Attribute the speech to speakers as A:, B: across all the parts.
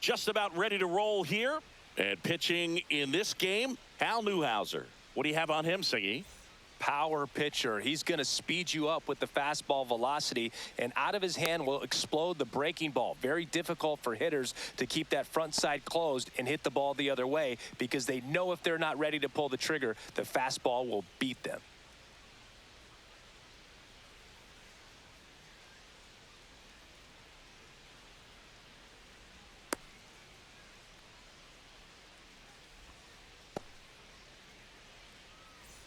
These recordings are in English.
A: Just about ready to roll here. And pitching in this game, Hal Newhouser. What do you have on him, Singy?
B: Power pitcher. He's going to speed you up with the fastball velocity, and out of his hand will explode the breaking ball. Very difficult for hitters to keep that front side closed and hit the ball the other way, because they know if they're not ready to pull the trigger, the fastball will beat them.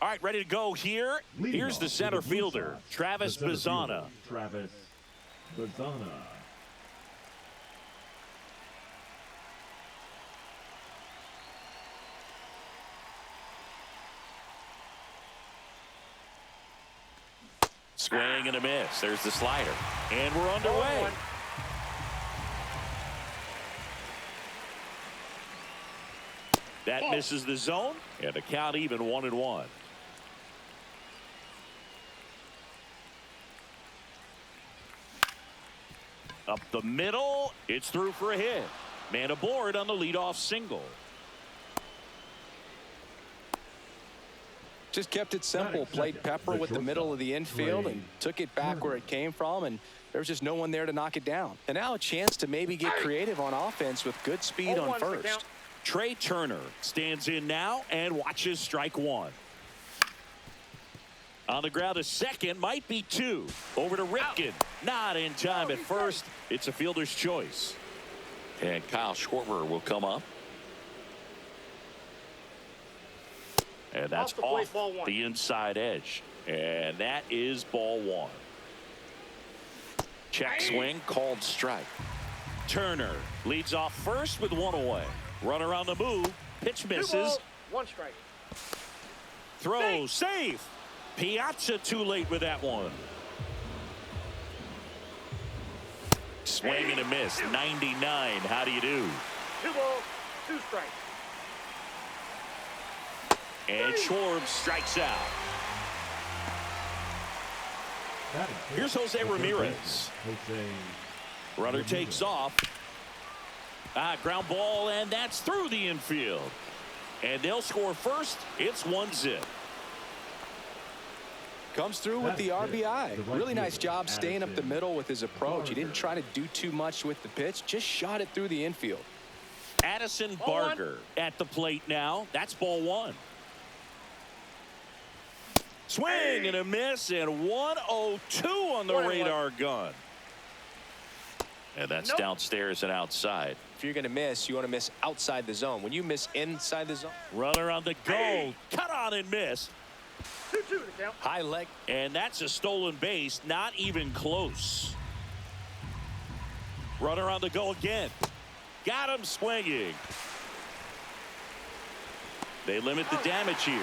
A: All right, ready to go here. Here's the center fielder, Travis Bazzana.
C: Travis Bazzana.
A: Swing and a miss. There's the slider. And we're underway. That misses the zone, and the count even 1-1. Up the middle, it's through for a hit. Man aboard on the leadoff single.
B: Just kept it simple. Played pepper with the middle of the infield and took it back where it came from, and there was just no one there to knock it down. And now a chance to maybe get creative on offense with good speed on first.
A: Trey Turner stands in now and watches strike one. On the ground, a second, might be two. Over to Ripken. Not in time at first. It's a fielder's choice. And Kyle Schwarber will come up. And that's off the inside edge. And that is ball one. Check swing, called strike. Turner leads off first with one away. Runner on the move. Pitch misses.
D: 1 strike.
A: Throw safe. Piazza too late with that one. Swing and a miss. 99. How do you do?
D: 2 balls, 2 strikes.
A: And Schwarber strikes out. Here's Jose Ramirez. Runner takes off. Ground ball, and that's through the infield. And they'll score first. It's 1-0.
B: Comes through with the RBI. Really nice job staying up the middle with his approach. He didn't try to do too much with the pitch, just shot it through the infield.
A: Addison Barger at the plate now. That's ball one. Swing and a miss, and 102 on the radar gun. And that's downstairs and outside.
B: If you're going to miss, you want to miss outside the zone. When you miss inside the zone.
A: Runner on the go. Cut on and miss.
D: 2-2 to count.
B: High leg.
A: And that's a stolen base. Not even close. Runner on the go again. Got him swinging. They limit the damage here.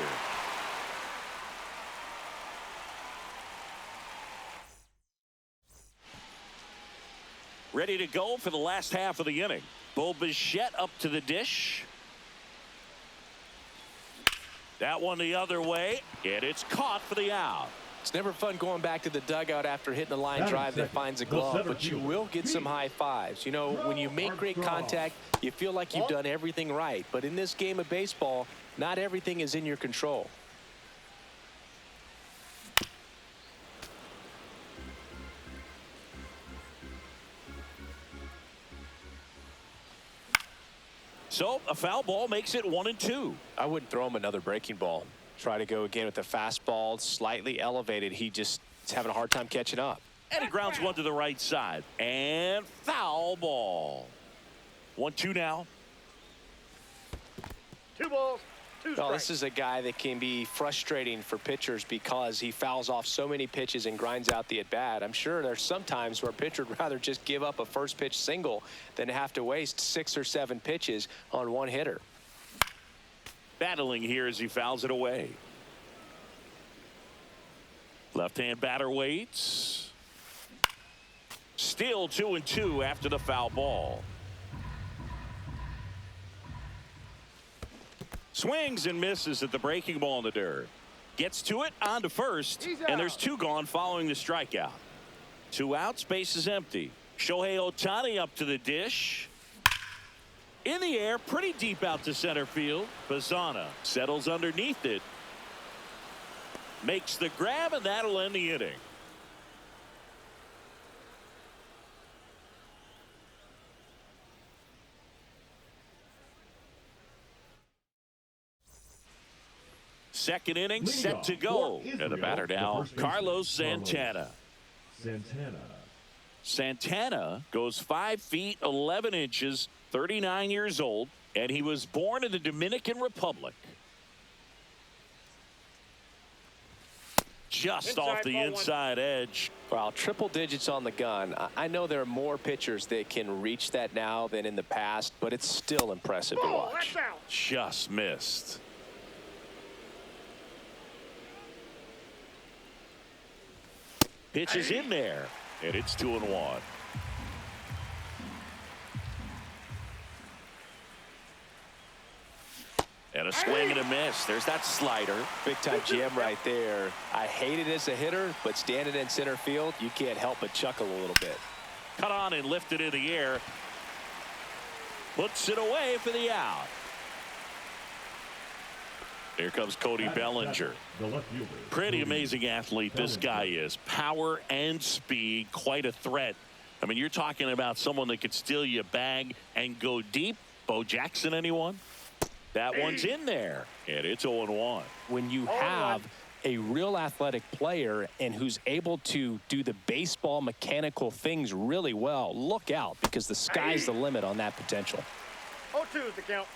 A: Ready to go for the last half of the inning. Bo Bichette up to the dish. That one the other way, and it's caught for the out.
B: It's never fun going back to the dugout after hitting a line drive that finds a glove, but you will get some high fives. You know, when you make great contact, you feel like you've done everything right. But in this game of baseball, not everything is in your control.
A: So a foul ball makes it 1-2.
B: I wouldn't throw him another breaking ball. Try to go again with the fastball, slightly elevated. He just is having a hard time catching up.
A: And he grounds one to the right side. And foul ball. 1-2 now.
D: 2 balls, 2 strikes.
B: Well, this is a guy that can be frustrating for pitchers because he fouls off so many pitches and grinds out the at-bat. I'm sure there's some times where a pitcher would rather just give up a first pitch single than have to waste 6 or 7 pitches on one hitter.
A: Battling here as he fouls it away. Left-hand batter waits. Still 2-2 after the foul ball. Swings and misses at the breaking ball in the dirt. Gets to it, on to first, and there's 2 gone following the strikeout. 2 outs, base is empty. Shohei Ohtani up to the dish. In the air, pretty deep out to center field. Bazana settles underneath it. Makes the grab, and that'll end the inning. Second inning set to go. And the batter now, Carlos Santana. Santana goes 5 feet 11 inches, 39 years old, and he was born in the Dominican Republic. Just off the inside edge.
B: Well, triple digits on the gun. I know there are more pitchers that can reach that now than in the past, but it's still impressive to watch.
A: Just missed. Pitch is in there, and it's 2-1. And a swing and a miss. There's that slider.
B: Big time jam right there. I hate it as a hitter, but standing in center field, you can't help but chuckle a little bit.
A: Cut on and lifted in the air. Puts it away for the out. Here comes Cody Bellinger. Pretty amazing athlete this guy is. Power and speed, quite a threat. I mean, you're talking about someone that could steal your bag and go deep. Bo Jackson, anyone? That one's in there, and it's 0-1.
B: When you have a real athletic player and who's able to do the baseball mechanical things really well, look out, because the sky's the limit on that potential.
D: 0-2 is the count.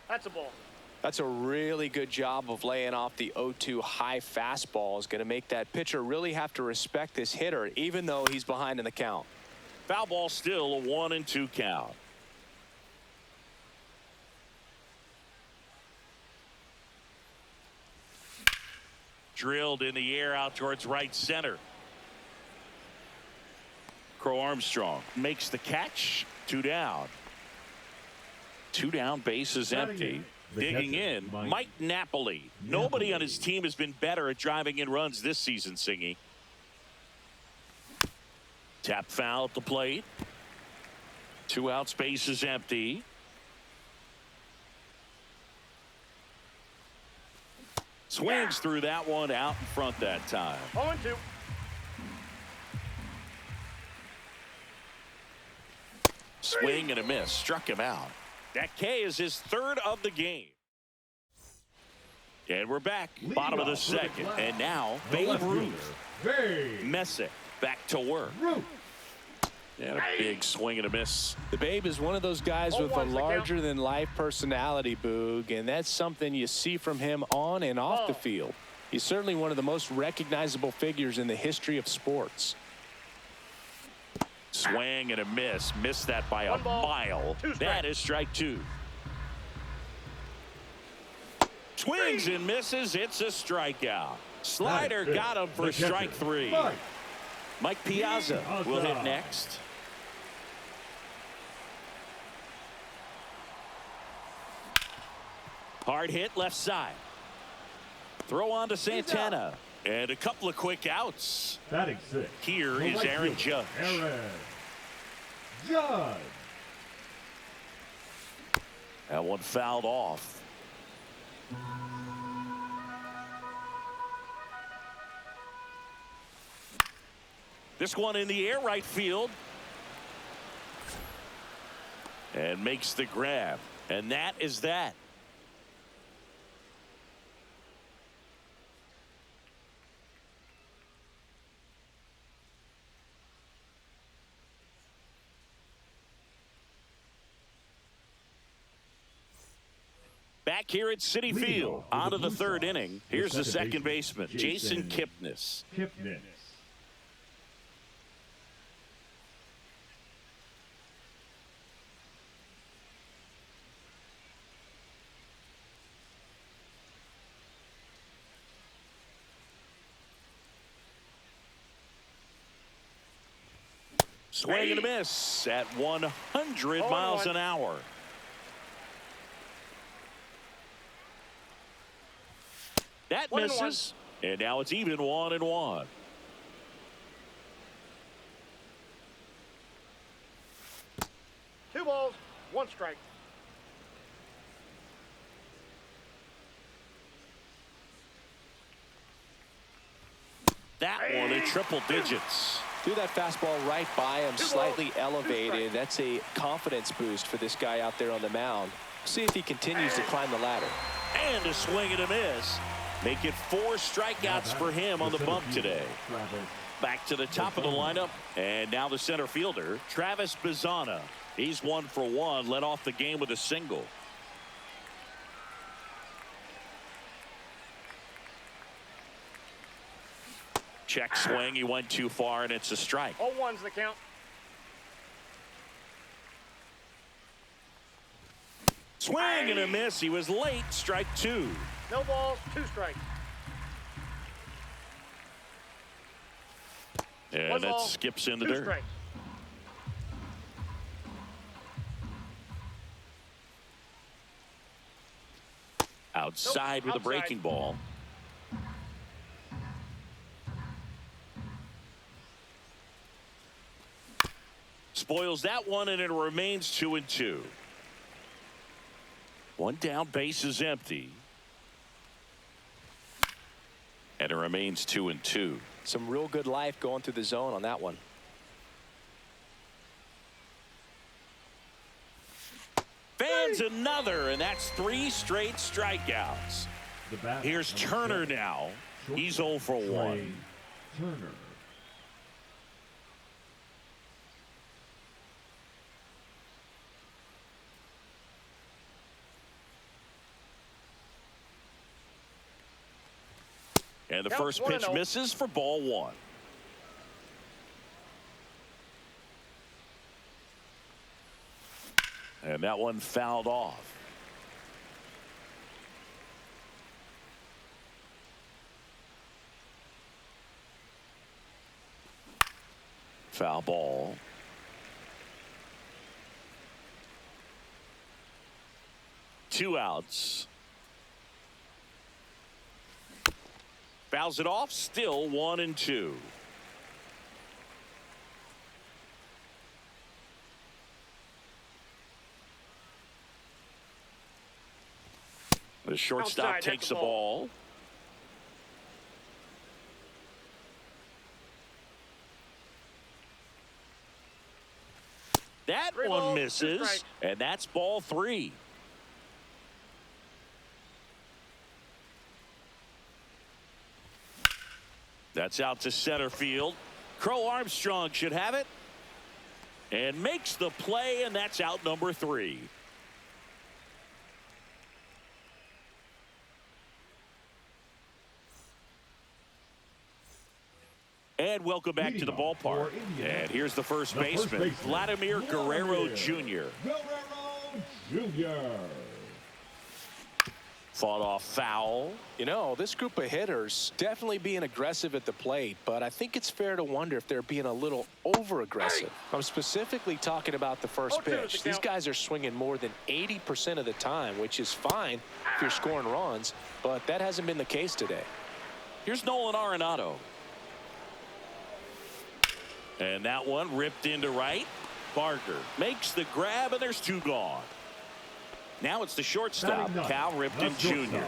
D: That's a ball.
B: That's a really good job of laying off the 0-2 high fastball. Is going to make that pitcher really have to respect this hitter, even though he's behind in the count.
A: Foul ball, still a 1-2 count. Drilled in the air out towards right center. Crow Armstrong makes the catch. 2 down. 2 down, base is empty. Digging in, Mike Napoli. Nobody on his team has been better at driving in runs this season, Singy. Tap foul at the plate. 2 outs, base is empty. Swings through that one, out in front that time.
D: 0-2.
A: Swing and a miss. Struck him out. That K is his 3rd of the game. And we're back. Bottom of the 2nd. And now, Babe Ruth. Messick back to work. And a big swing and a miss.
B: The Babe is one of those guys with a larger-than-life personality, Boog, and that's something you see from him on and off the field. He's certainly one of the most recognizable figures in the history of sports.
A: Swing and a miss. Missed that by a mile. That is strike 2. Swings and misses. It's a strikeout. Slider got him for strike 3. Mike Piazza will hit next. Hard hit left side. Throw on to Santana. And a couple of quick outs. Here is Aaron Judge. That one fouled off. This one in the air, right field. And makes the grab. And that is that. Back here at Citi Field, on to the 3rd inning. Here's the second baseman, Jason Kipnis. Swing and a miss at 100 miles an hour. That misses, and now it's even 1-1.
D: 1 strike.
A: That one in triple digits.
B: Threw that fastball right by him, slightly elevated. That's a confidence boost for this guy out there on the mound. See if he continues to climb the ladder.
A: And a swing and a miss. Make it 4 strikeouts for him on the bump today. Back to the top of the lineup. And now the center fielder, Travis Bazzana. He's 1 for 1. Led off the game with a single. Check swing. He went too far, and it's a strike.
D: 0-1's the count.
A: Swing and a miss. He was late. Strike 2.
D: No balls, 2 strikes.
A: And that skips in the
D: 2
A: dirt.
D: strikes.
A: Outside with a breaking ball. Spoils that one, and it remains 2-2. 1 down, base is empty. And it remains 2-2.
B: Some real good life going through the zone on that one.
A: Fans another, and that's 3 straight strikeouts. Here's Turner now. He's 0 for 1.
C: Turner.
A: And the first pitch misses for ball 1. And that one fouled off. Foul ball. Two outs. Fouls it off. Still 1-2. The shortstop takes the ball. That one misses, and that's ball 3. That's out to center field. Crow Armstrong should have it and makes the play, and that's out number 3. And welcome back to the ballpark. And here's the first baseman, Vladimir Guerrero Jr. Fought off foul.
B: You know, this group of hitters definitely being aggressive at the plate, but I think it's fair to wonder if they're being a little over-aggressive. I'm specifically talking about the first pitch. These guys are swinging more than 80% of the time, which is fine if you're scoring runs, but that hasn't been the case today.
A: Here's Nolan Arenado. And that one ripped into right. Barker makes the grab, and there's 2 gone. Now it's the shortstop, Cal Ripken Jr.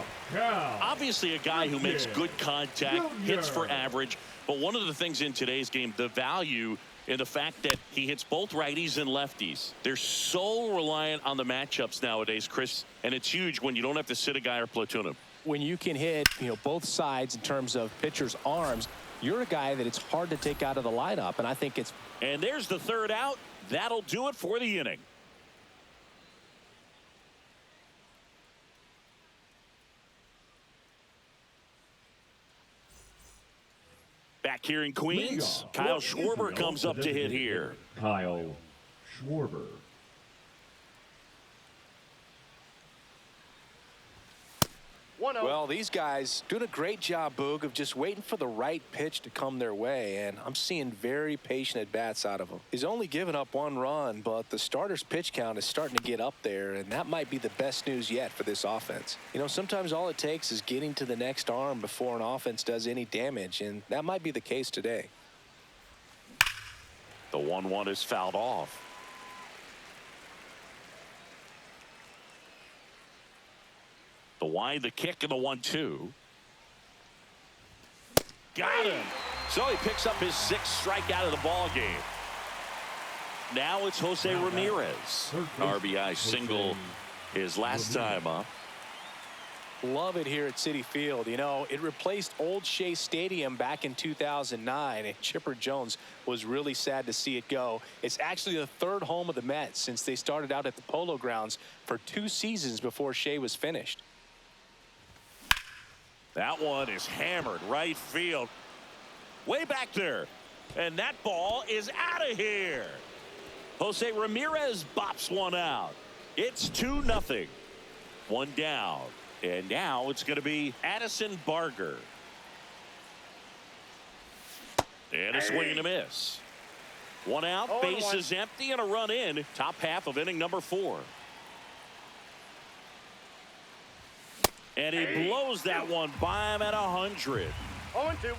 A: Obviously a guy who makes good contact, hits for average, but one of the things in today's game, the value in the fact that he hits both righties and lefties. They're so reliant on the matchups nowadays, Chris, and it's huge when you don't have to sit a guy or platoon him.
B: When you can hit, both sides in terms of pitchers' arms, you're a guy that it's hard to take out of the lineup, and I think it's...
A: And there's the 3rd out. That'll do it for the inning. Back here in Queens, Kyle Schwarber comes up to hit here.
C: Kyle Schwarber.
B: Well, these guys doing a great job, Boog, of just waiting for the right pitch to come their way, and I'm seeing very patient at-bats out of them. He's only given up 1 run, but the starter's pitch count is starting to get up there, and that might be the best news yet for this offense. Sometimes all it takes is getting to the next arm before an offense does any damage, and that might be the case today.
A: The 1-1 is fouled off. The wide, the kick, and the 1-2. Got him. So he picks up his 6th strikeout of the ball game. Now it's Jose Ramirez. RBI single his last time up.
B: Love it here at Citi Field. You know, it replaced Old Shea Stadium back in 2009, and Chipper Jones was really sad to see it go. It's actually the 3rd home of the Mets since they started out at the Polo Grounds for 2 seasons before Shea was finished.
A: That one is hammered right field. Way back there. And that ball is out of here. Jose Ramirez bops one out. It's 2-0. One down. And now it's going to be Addison Barger. And a swing and a miss. One out, bases empty, and a run in. Top half of inning number 4. And he blows that one by him at 100.
D: 0-2.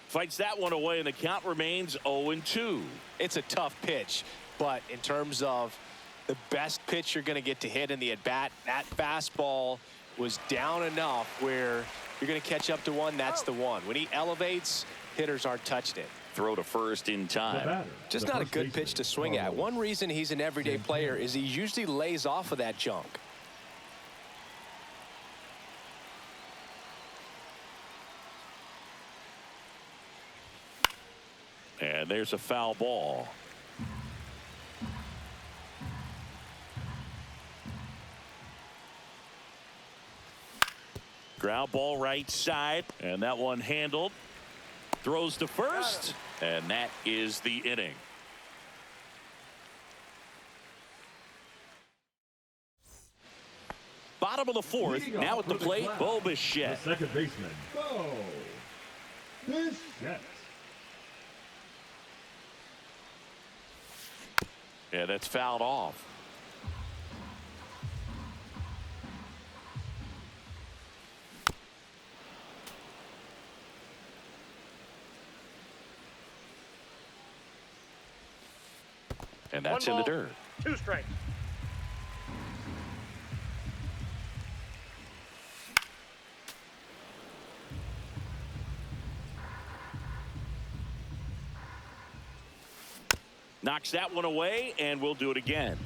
A: Fights that one away, and the count remains 0-2.
B: It's a tough pitch, but in terms of the best pitch you're going to get to hit in the at-bat, that fastball was down enough where you're going to catch up to one. That's the one. When he elevates, hitters aren't touching it.
A: Throw to first in time.
B: Just not a good pitch to swing at. One reason he's an everyday player is he usually lays off of that junk.
A: And there's a foul ball. Ground ball right side, and that one handled. Throws to first, and that is the inning. Bottom of the 4th, now at the plate, Bo Bichette.
C: The second baseman, Bo Bichette.
A: Yeah, that's fouled off. And that's in the dirt.
D: 2 strikes.
A: Knocks that one away, and we'll do it again.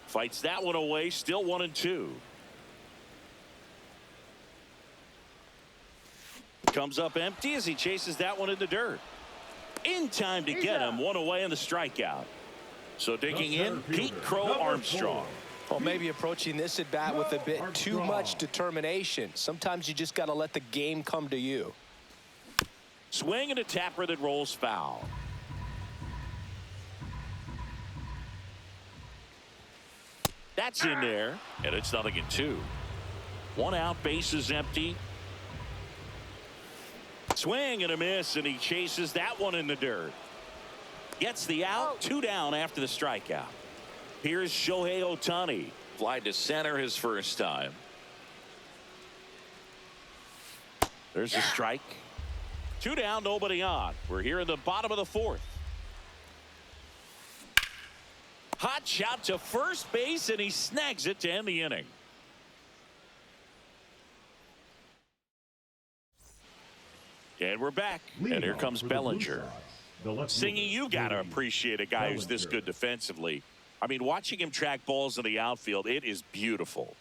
A: Fights that one away, still 1-2. Comes up empty as he chases that one in the dirt. In time to get him, one away in the strikeout. So digging in, Pete Crow Armstrong.
B: Well, maybe approaching this at bat with a bit too much determination. Sometimes you just got to let the game come to you.
A: Swing and a tapper that rolls foul. That's in there, and it's 0-2. One out, bases empty. Swing and a miss, and he chases that one in the dirt. Gets the out, 2 down after the strikeout. Here's Shohei Ohtani. Fly to center his first time. There's a strike. 2 down, nobody on. We're here in the bottom of the 4th. Hot shot to first base, and he snags it to end the inning. And we're back. And here comes Bellinger. Singy, you got to appreciate a guy who's this good defensively. I mean, watching him track balls in the outfield, it is beautiful.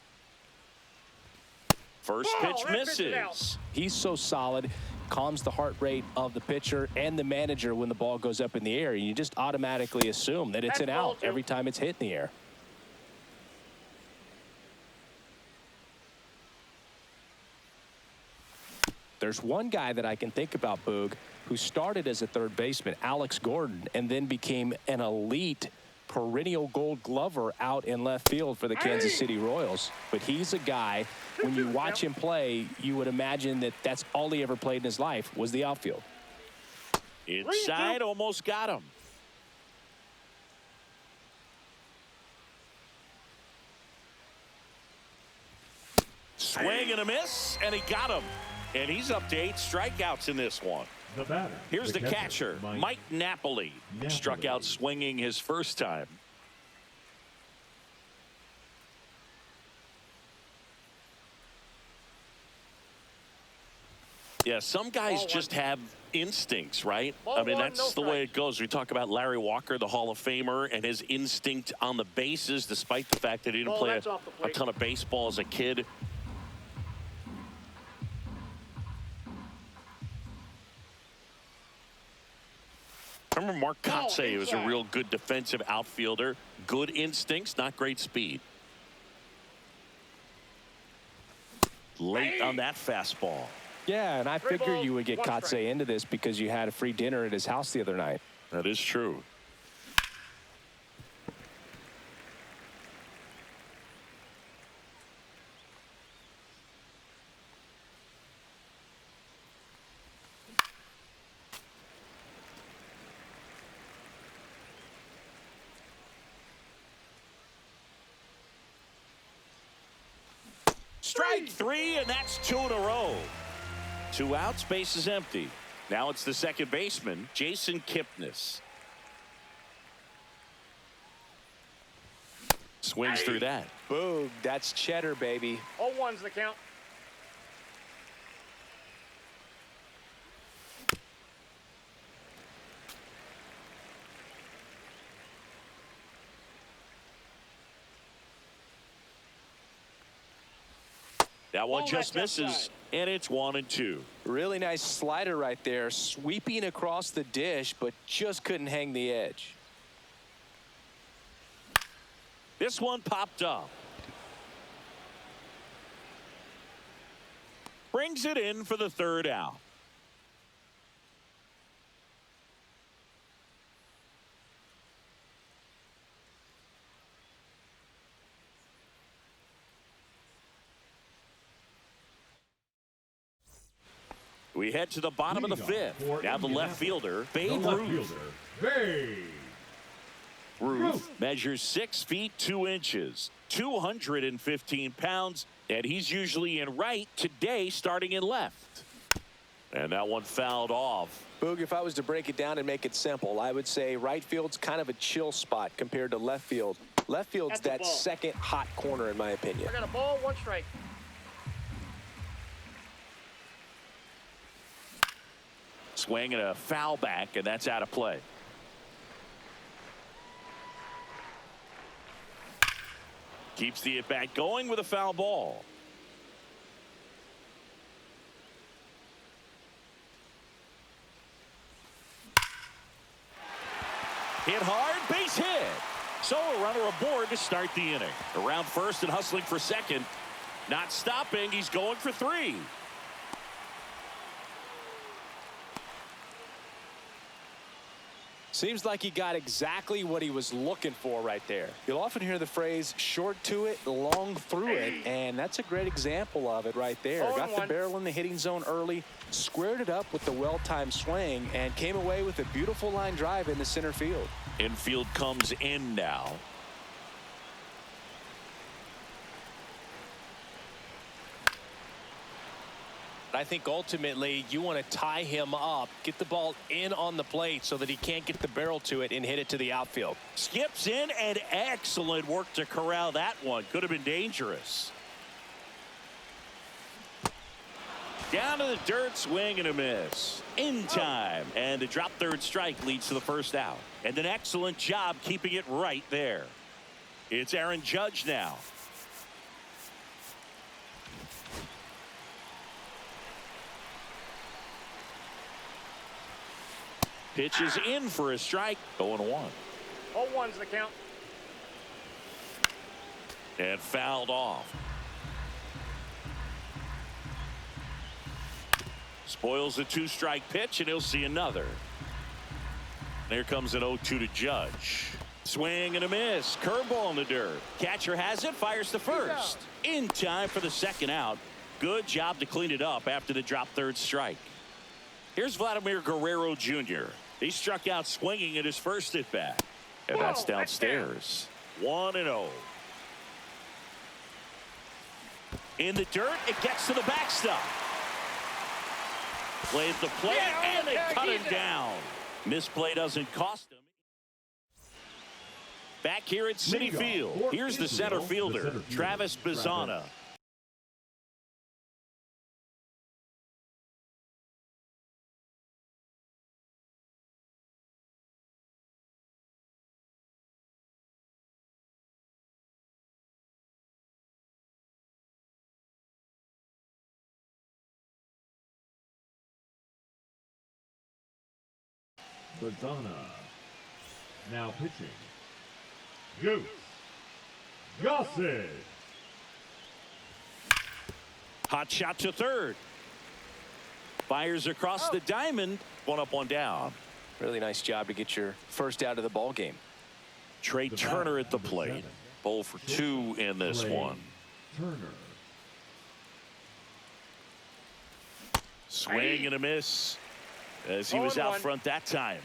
A: First pitch misses.
B: He's so solid, calms the heart rate of the pitcher and the manager when the ball goes up in the air. You just automatically assume that it's an out every time it's hit in the air. There's one guy that I can think about, Boog, who started as a third baseman, Alex Gordon, and then became an elite perennial Gold Glover out in left field for the Kansas City Royals. But he's a guy, when you watch him play, you would imagine that that's all he ever played in his life was the outfield.
A: Inside, almost got him. Swing and a miss, and he got him. And he's up to 8 strikeouts in this one.
C: The batter.
A: Here's the catcher, Mike Napoli. Struck out swinging his first time. Yeah, some guys just have instincts, right? I mean, that's the way it goes. We talk about Larry Walker, the Hall of Famer, and his instinct on the bases, despite the fact that he didn't play a ton of baseball as a kid. I remember Mark Kotsay was a real good defensive outfielder. Good instincts, not great speed. Late on that fastball.
B: Yeah, and I figured you would get Kotsay into this because you had a free dinner at his house the other night.
A: That is true. Strike three, and that's 2 in a row. 2 outs, base is empty. Now it's the second baseman, Jason Kipnis. Swings through that.
B: Boog, that's cheddar, baby.
D: 0-1's the count.
A: That one just misses, and it's 1-2.
B: Really nice slider right there, sweeping across the dish, but just couldn't hang the edge.
A: This one popped up. Brings it in for the 3rd out. We head to the bottom of the 5th. Now the left fielder, Babe Ruth. Ruth measures 6 feet 2 inches, 215 pounds, and he's usually in right. Today, starting in left. And that one fouled off.
B: Boog, if I was to break it down and make it simple, I would say right field's kind of a chill spot compared to left field. Left field's that second hot corner, in my opinion.
D: I got a ball, 1 strike.
A: Swing and a foul back, and that's out of play. Keeps the at-bat going with a foul ball. Hit hard, base hit. So a runner aboard to start the inning. Around first and hustling for second. Not stopping, he's going for 3.
B: Seems like he got exactly what he was looking for right there. You'll often hear the phrase short to it, long through it, and that's a great example of it right there. Got the barrel in the hitting zone early, squared it up with the well-timed swing, and came away with a beautiful line drive in the center field.
A: Infield comes in now.
B: I think ultimately you want to tie him up, get the ball in on the plate so that he can't get the barrel to it and hit it to the outfield.
A: Skips in, and excellent work to corral that one. Could have been dangerous. Down to the dirt, swing and a miss. In time, and the drop 3rd strike leads to the 1st out. And an excellent job keeping it right there. It's Aaron Judge now. Pitches in for a strike. 0-1.
D: 0-1's the count.
A: And fouled off. Spoils the 2-strike pitch, and he'll see another. There comes an 0-2 to Judge. Swing and a miss. Curveball in the dirt. Catcher has it, fires to first. In time for the 2nd out. Good job to clean it up after the drop 3rd strike. Here's Vladimir Guerrero Jr. He struck out swinging at his first at bat. And that's downstairs. 1-0. In the dirt, it gets to the backstop. Plays the play, and they cut him down. Misplay doesn't cost him. Back here at Citi Field, here's the center fielder, Travis Bazzana.
C: Bazzana. Now pitching. Goose. Gossett.
A: Hot shot to third. Fires across the diamond. One up, one down.
B: Really nice job to get your first out of the ball game.
A: Trey Turner at the plate. 0 for 2 in this one.
C: Turner.
A: Swing and a miss as he was out front that time.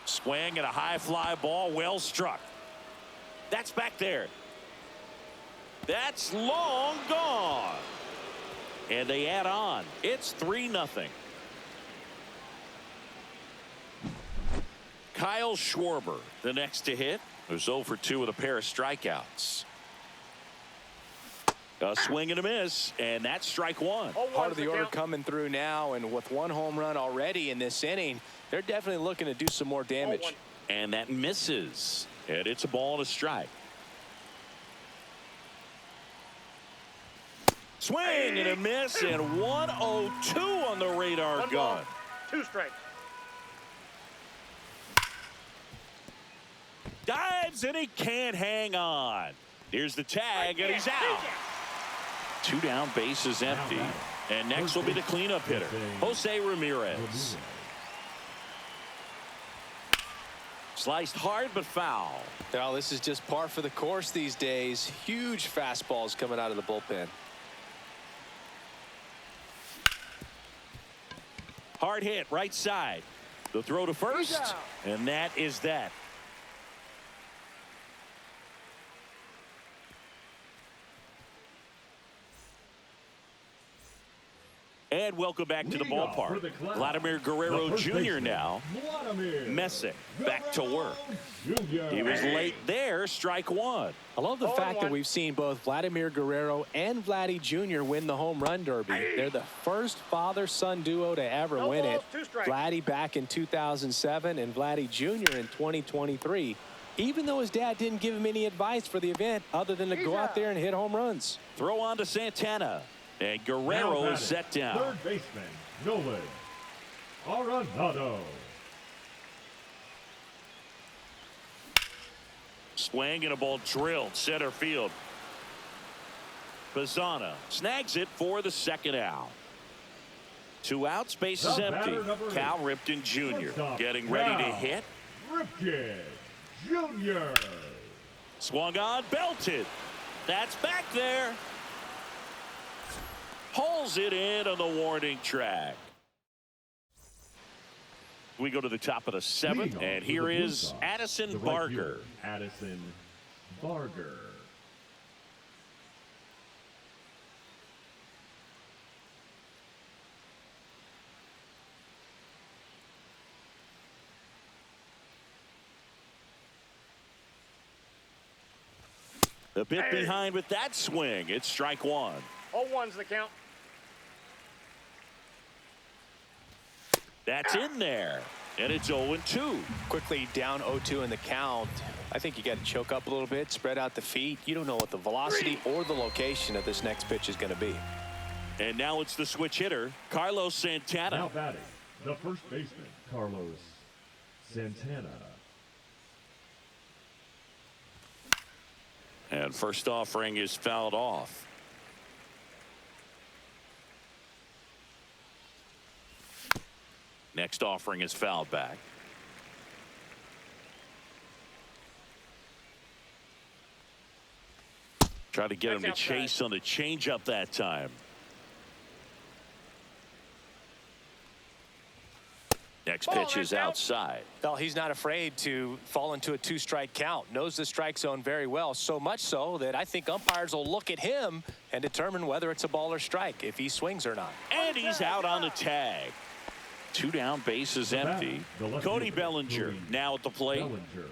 A: Swing and a high fly ball, well struck. That's back there. That's long gone. And they add on. It's 3-0. Kyle Schwarber, the next to hit, who's 0 for 2 with a pair of strikeouts. A swing and a miss, and that's strike one.
B: Part of the order coming through now, and with 1 home run already in this inning, they're definitely looking to do some more damage.
A: And that misses, and it's a ball and a strike. Swing and a miss, and 1-0-2 on the radar gun.
D: 2 strikes.
A: Dives, and he can't hang on. Here's the tag, and he's out. 2 down, bases empty. And next will be the cleanup hitter, Jose Ramirez. Sliced hard but foul.
B: Well, this is just par for the course these days. Huge fastballs coming out of the bullpen.
A: Hard hit, right side. The throw to first, and that is that. And welcome back to the ballpark. Vladimir Guerrero Jr. now messing back to work. He was late there, strike one.
B: I love the fact that we've seen both Vladimir Guerrero and Vladdy Jr. win the home run derby. They're the first father-son duo to ever win it. Vladdy back in 2007 and Vladdy Jr. in 2023. Even though his dad didn't give him any advice for the event other than to go out there and hit home runs.
A: Throw on to Santana. And Guerrero is set down.
C: Third baseman, Nolan Arenado.
A: Swing and a ball drilled center field. Bazzana snags it for the second out. 2 outs, bases empty. Cal Ripken Jr. getting ready to hit.
C: Ripken Jr.
A: Swung on, belted. That's back there. Pulls it in on the warning track. We go to the top of the 7th, and here is Addison Barger.
C: Addison Barger.
A: A bit behind with that swing. It's strike one.
D: 0-1's the count.
A: That's in there, and it's 0-2.
B: Quickly down 0-2 in the count. I think you got to choke up a little bit, spread out the feet. You don't know what the velocity or the location of this next pitch is going to be.
A: And now it's the switch hitter, Carlos Santana.
C: Now batting, the first baseman, Carlos Santana.
A: And first offering is fouled off. Next offering is fouled back. Try to get him to chase on the changeup that time. Next
D: Ball,
A: pitch is
D: that's out.
A: outside.
B: Well, he's not afraid to fall into a two-strike count. Knows the strike zone very well, so much so that I think umpires will look at him and determine whether it's a ball or strike, if he swings or not.
A: And he's out on the tag. 2 down, bases empty. Cody Bellinger now at the plate.
C: Bellinger.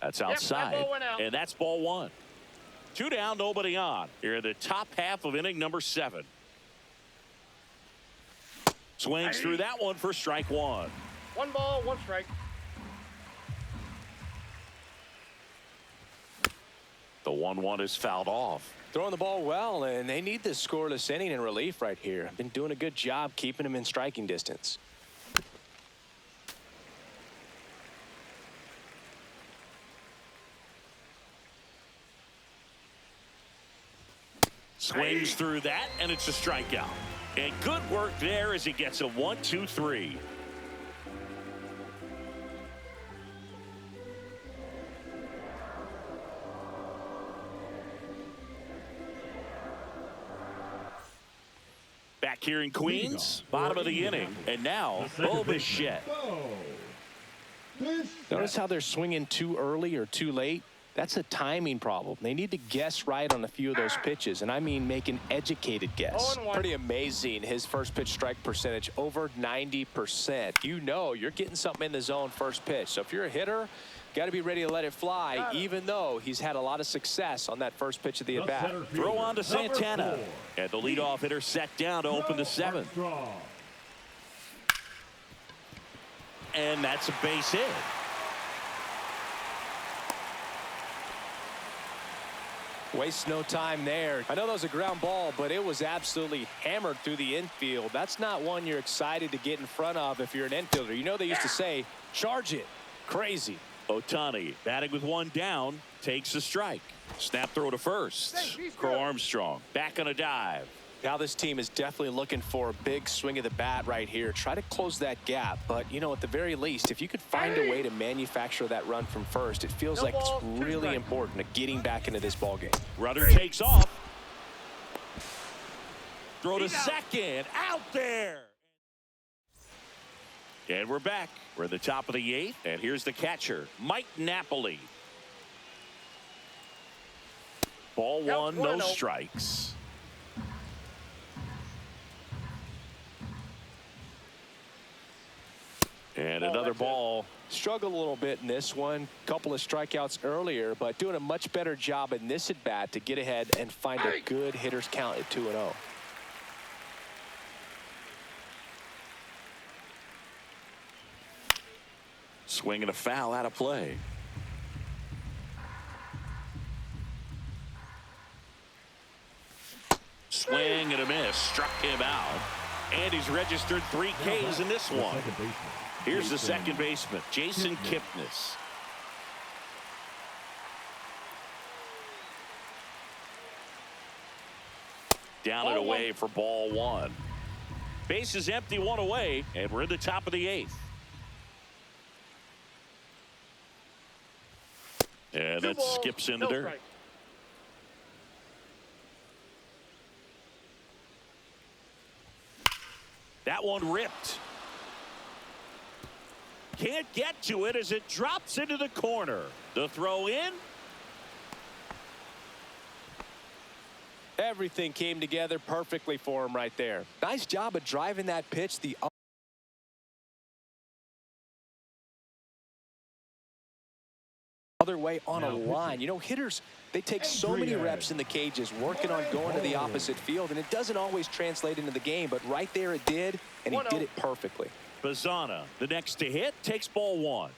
A: That's
D: that
A: outside,
D: ball went out.
A: and that's ball 1. 2 down, nobody on. Here in the top half of inning number 7. Swings through that one for strike 1.
D: 1 ball, 1 strike.
A: The 1-1 is fouled off.
B: Throwing the ball well, and they need this scoreless inning in relief right here. Been doing a good job keeping him in striking distance.
A: Swings through that, and it's a strikeout. And good work there as he gets a 1-2-3. Back here in Queens, bottom of the inning, and now Bo Bichette.
B: Notice how they're swinging too early or too late. That's a timing problem. They need to guess right on a few of those pitches, and I mean make an educated guess.
D: 0-1.
B: Pretty amazing, his first pitch strike percentage, over 90%. You know you're getting something in the zone first pitch. So if you're a hitter, got to be ready to let it fly, even though he's had a lot of success on that first pitch of the at-bat.
A: Throw on to Santana. And the leadoff hitter set down to open the 7th. And that's a base hit.
B: Waste no time there. I know that was a ground ball, but it was absolutely hammered through the infield. That's not one you're excited to get in front of if you're an infielder. You know they used to say, charge it. Crazy.
A: Ohtani batting with 1 down, takes a strike. Snap throw to first. Crow Armstrong back on a dive.
B: Now this team is definitely looking for a big swing of the bat right here. Try to close that gap. But, you know, at the very least, if you could find a way to manufacture that run from first, it feels like it's really important to getting back into this ball game.
A: Runner takes off. Throw to second. Out there. And we're back. We're at the top of the 8th. And here's the catcher, Mike Napoli. Ball 1, no strikes. And another ball.
B: Struggled a little bit in this one. Couple of strikeouts earlier, but doing a much better job in this at bat to get ahead and find a good hitter's count at 2-0.
A: Swing and a foul out of play. Swing and a miss. Struck him out. And he's registered 3 Ks in this one. Here's the second baseman, Jason Kipnis. Down and away for ball 1. Base is empty, 1 away, and we're in the top of the 8th. And that skips in the dirt. That one ripped. Can't get to it as it drops into the corner. The throw in.
B: Everything came together perfectly for him right there. Nice job of driving that pitch the other way on a line. You know, hitters, they take so many reps in the cages working on going to the opposite field, and it doesn't always translate into the game, but right there it did, and he did it perfectly.
A: Bazana, the next to hit, takes ball 1.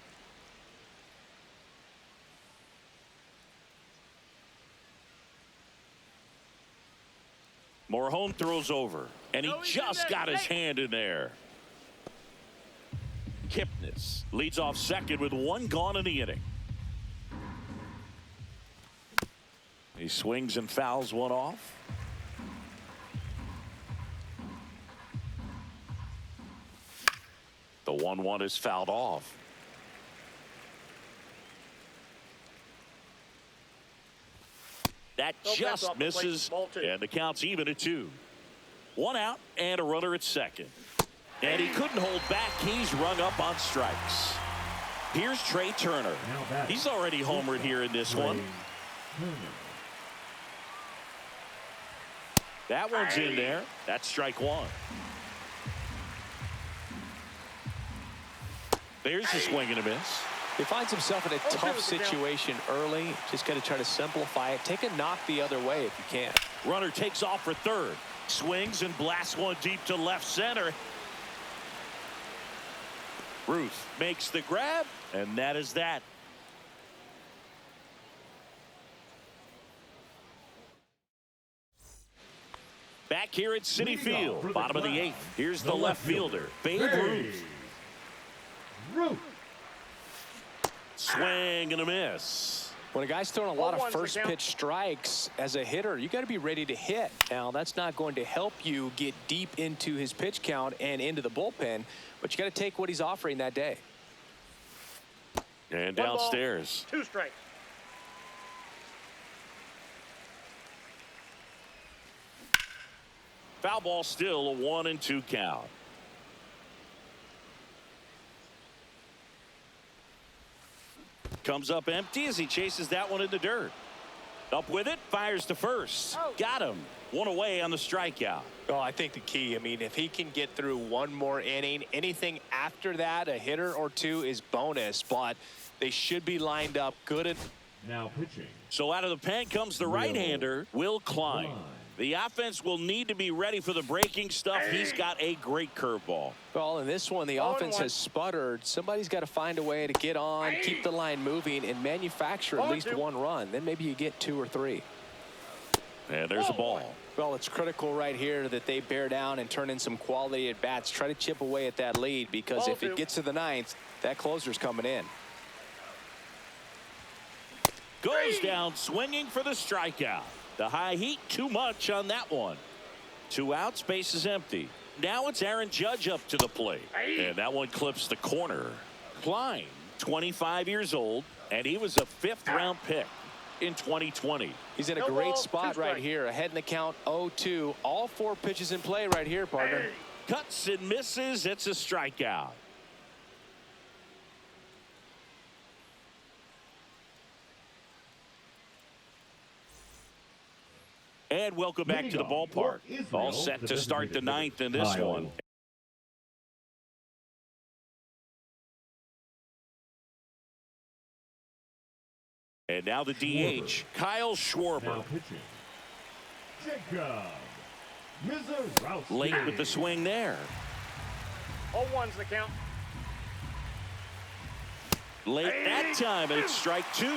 A: Morhone throws over, and he just got his hand in there. Kipnis leads off second with 1 gone in the inning. He swings and fouls one off. The 1-1 is fouled off. That
D: No pass
A: just
D: off the plate.
A: misses,
D: Ball 2.
A: and the count's even at 2. 1 out and a runner at second. And he couldn't hold back. He's rung up on strikes. Here's Trey Turner. He's already homered here in this one. That one's in there. That's strike 1. There's a swing and a miss.
B: He finds himself in a tough situation early. Just got to try to simplify it. Take a knock the other way if you can.
A: Runner takes off for third. Swings and blasts one deep to left center. Ruth makes the grab, and that is that. Back here at Citi Field, bottom of the 8th. Here's the left fielder, Babe Ruth. Swing and a miss.
B: When a guy's throwing a lot of first pitch strikes as a hitter, you got to be ready to hit. Now, that's not going to help you get deep into his pitch count and into the bullpen, but you got to take what he's offering that day.
A: And downstairs.
D: 2 strikes.
A: Foul ball, still a 1-2 count. Comes up empty as he chases that one in the dirt. Up with it, fires to first. Got him. 1 away on the strikeout.
B: Oh, I think the key, I mean, if he can get through 1 more inning, anything after that, a hitter or 2 is bonus, but they should be lined up good.
C: Now pitching.
A: So out of the pen comes the right-hander, Will Klein. The offense will need to be ready for the breaking stuff. He's got a great curveball.
B: Well, in this one, the offense has sputtered. Somebody's got to find a way to get on, keep the line moving, and manufacture at least 1 run. Then maybe you get 2 or 3.
A: And there's a ball.
B: Well, it's critical right here that they bear down and turn in some quality at bats. Try to chip away at that lead, because if it gets to the 9th, that closer's coming in.
A: Goes down swinging for the strikeout. The high heat, too much on that one. 2 outs, base is empty. Now it's Aaron Judge up to the plate. And that one clips the corner. Klein, 25 years old, and he was a 5th-round pick in 2020.
B: He's in a great spot right here. Ahead in the count, 0-2. All 4 pitches in play right here, partner.
A: Cuts and misses. It's a strikeout. And welcome back to the ballpark. All set to start the 9th in this one. And now the DH, Kyle Schwarber. Late with the swing there.
D: 0-1's the count.
A: Late that time, and it's strike 2.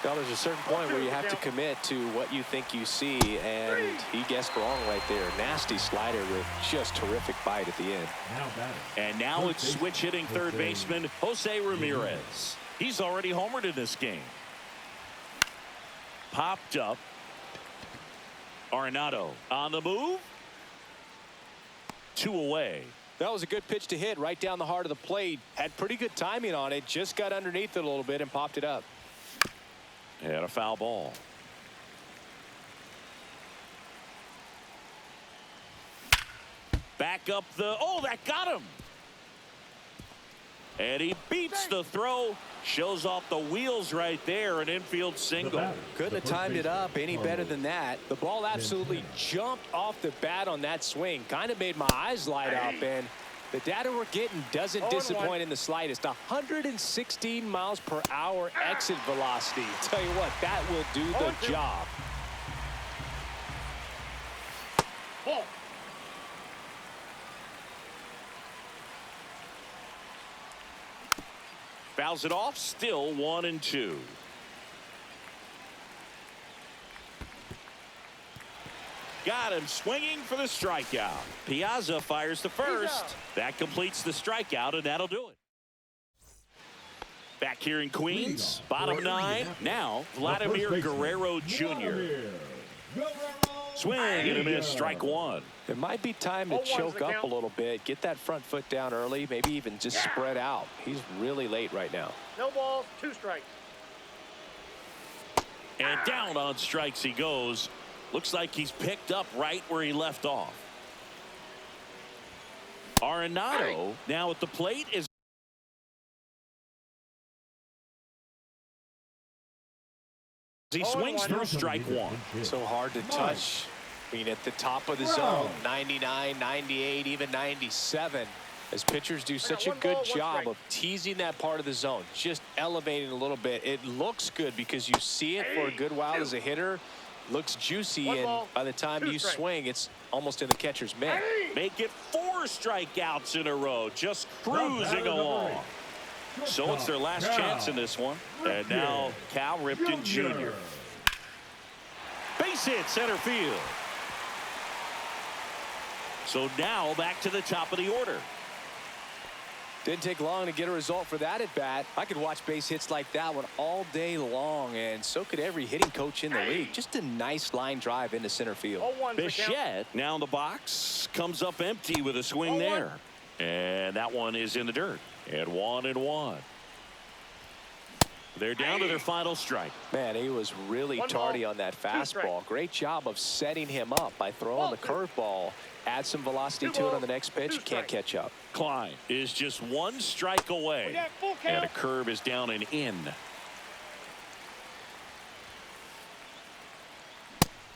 B: Well, there's a certain point where you have to commit to what you think you see, and he guessed wrong right there. Nasty slider with just terrific bite at the end.
A: And now it's switch hitting third baseman Jose Ramirez. He's already homered in this game. Popped up. Arenado on the move. 2 away.
B: That was a good pitch to hit right down the heart of the plate. Had pretty good timing on it. Just got underneath it a little bit and popped it up.
A: And a foul ball. Back up the, that got him. And he beats the throw. Shows off the wheels right there. An infield single.
B: Couldn't have timed it up any better than that. The ball absolutely jumped off the bat on that swing. Kind of made my eyes light up. And the data we're getting doesn't disappoint in the slightest. 116 miles per hour exit velocity. Tell you what, that will do the job.
A: Fouls it off, still 1-2. Got him swinging for the strikeout. Piazza fires to first. That completes the strikeout, and that'll do it. Back here in Queens, bottom 9. Now, Vladimir Guerrero Jr. Swing and a miss, strike 1.
B: It might be time to choke up a little bit, get that front foot down early, maybe even just spread out. He's really late right now.
D: No balls, 2 strikes.
A: And down on strikes he goes. Looks like he's picked up right where he left off. Arenado now at the plate is. He swings through strike one.
B: So hard to touch. I mean, at the top of the zone, 99, 98, even 97. As pitchers do such a good job of teasing that part of the zone, just elevating a little bit. It looks good because you see it for a good while as a hitter. Looks juicy, and by the time you swing, it's almost in the catcher's mitt.
A: Make it 4 strikeouts in a row, just cruising along. So it's their last chance in this one. And now Cal Ripken Jr. Base hit center field. So now back to the top of the order.
B: Didn't take long to get a result for that at bat. I could watch base hits like that one all day long, and so could every hitting coach in the league. Just a nice line drive into center field.
A: Bichette now in the box, comes up empty with a swing there. And that one is in the dirt. And 1-1. They're down to their final strike.
B: Man, he was really tardy on that fastball. Great job of setting him up by throwing the curveball. Add some velocity to it on the next pitch. Can't catch up.
A: Klein is just 1 strike away. And a curve is down and in.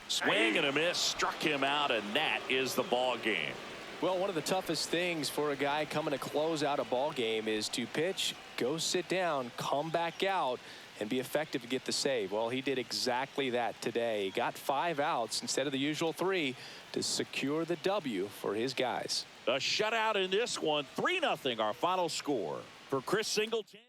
A: Swing and a miss. Struck him out, and that is the ball game.
B: Well, one of the toughest things for a guy coming to close out a ball game is to pitch, go sit down, come back out, and be effective to get the save. Well, he did exactly that today. He got 5 outs instead of the usual 3 to secure the W for his guys.
A: A shutout in this one, 3-0 our final score. For Chris Singleton.